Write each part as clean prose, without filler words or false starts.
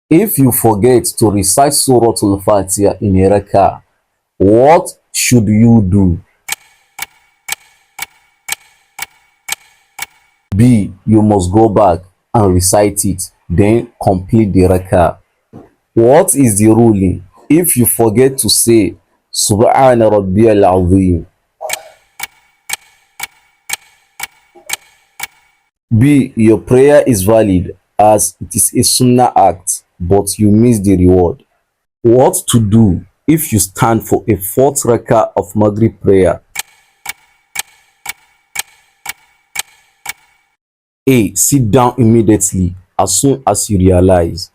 If you forget to recite Surah Al-Fatihah in a rak'ah, what should you do? B. You must go back and recite it, then complete the rak'ah. What is the ruling if you forget to say Subhana Rabbiyal Azim? B. Your prayer is valid as it is a Sunnah act, but you miss the reward. What to do if you stand for a fourth rak'ah of Maghrib prayer? A. Sit down immediately as soon as you realize.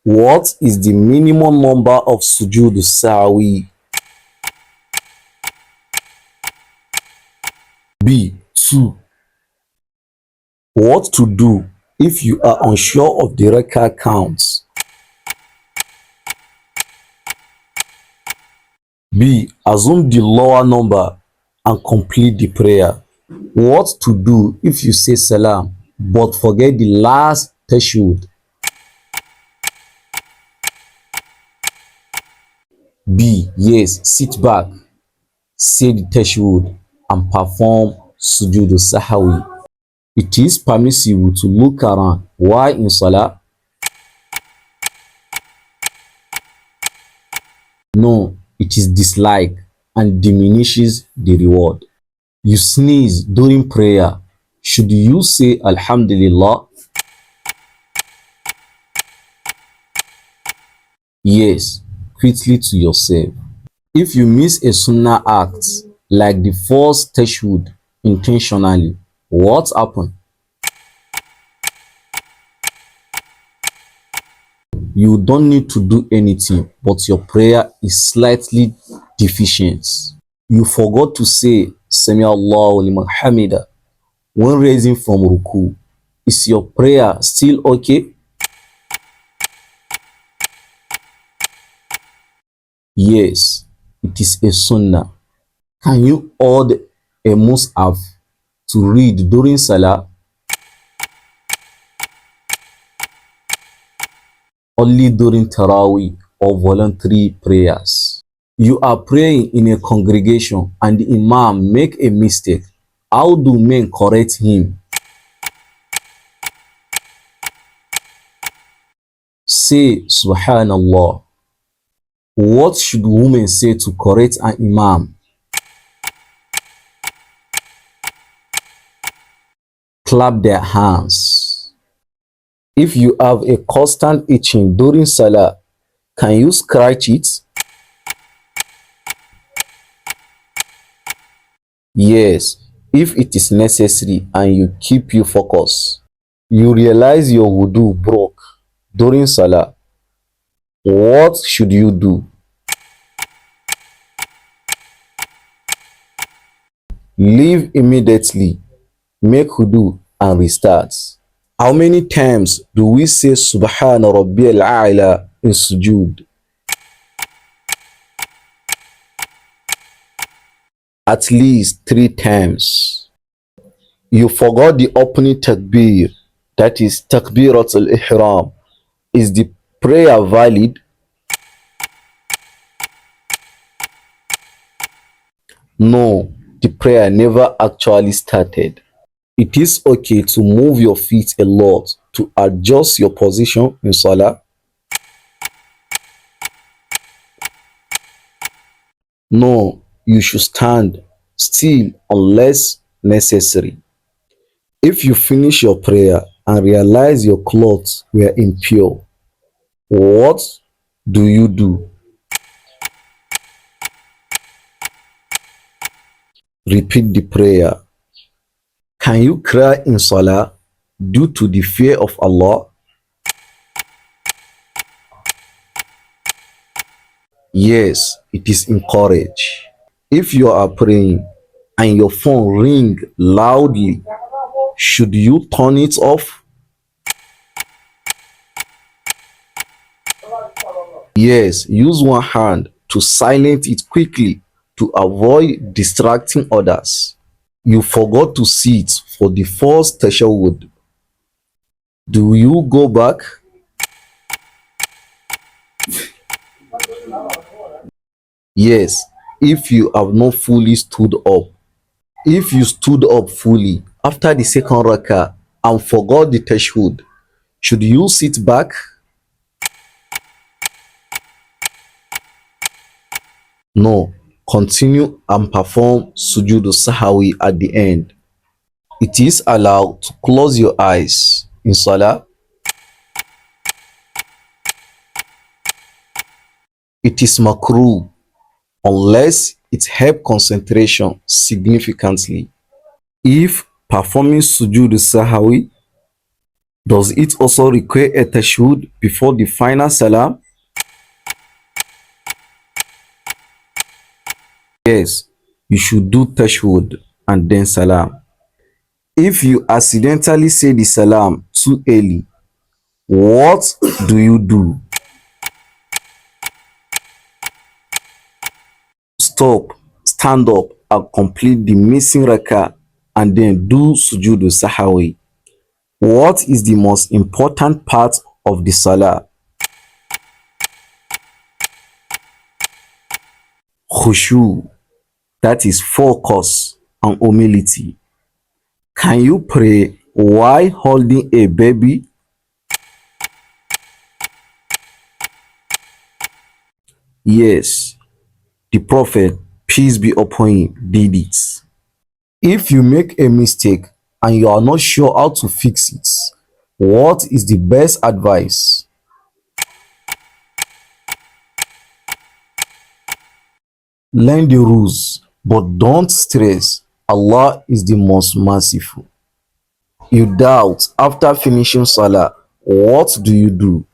What is the minimum number of Sujud Sahw? B. 2. What to do if you are unsure of the rak'ah counts? B. Assume the lower number and complete the prayer. What to do if you say Salam but forget the last Tashahhud? B. Yes, sit back, say the Tashahhud and perform Sujud Sahw. It is permissible to look around while in Salah. No, it is disliked and diminishes the reward. You sneeze during prayer. Should you say Alhamdulillah? Yes, quickly to yourself. If you miss a Sunnah act like the first Tashahhud intentionally, what happened? You don't need to do anything, but your prayer is slightly deficient. You forgot to say Sami Allahu liman hamida when raising from ruku. Is your prayer still okay? Yes, it is a Sunnah. Can you add a mushaf to read during Salah? Only during Taraweeh or voluntary prayers. You are praying in a congregation and the Imam make a mistake. How do men correct him? Say Subhanallah. What should women say to correct an Imam? Clap their hands. If you have a constant itching during Salah, can you scratch it? Yes, if it is necessary and you keep you focused. You realize your wudu broke during Salah. What should you do? Leave immediately, make wudu and restart. How many times do we say Subhana Rabbiyal A'la in Sujud? At least 3 times. You forgot the opening takbir, that is Takbirat al-Ihram. Is the prayer valid? No, the prayer never actually started. It is okay to move your feet a lot to adjust your position in Salah. No, you should stand still unless necessary. If you finish your prayer and realize your clothes were impure, what do you do? Repeat the prayer. Can you cry in Salah due to the fear of Allah? Yes, it is encouraged. If you are praying and your phone ring loudly, should you turn it off? Yes, use one hand to silence it quickly to avoid distracting others. You forgot to sit for the first Tashahhud. Do you go back? Yes, if you have not fully stood up. If you stood up fully after the second rakah and forgot the tashahhud, should you sit back? No. Continue and perform Sujud Sahw at the end. It is allowed to close your eyes in Salah. It is makruh unless it helps concentration significantly. If performing Sujud Sahw, does it also require a tashahhud before the final salam? Yes, you should do tashahhud and then salam. If you accidentally say the salam too early, what do you do? Stop, stand up and complete the missing rakah and then do sujood sahwi. What is the most important part of the salah? Khushu, that is focus and humility. Can you pray while holding a baby? Yes, the Prophet, peace be upon him, did it. If you make a mistake and you are not sure how to fix it, what is the best advice? Learn the rules, but don't stress. Allah is the most merciful. You doubt after finishing Salah, what do you do?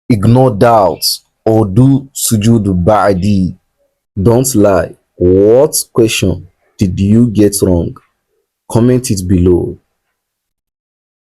Ignore doubts or do sujood ba'di. Don't lie. What question did you get wrong? Comment it below.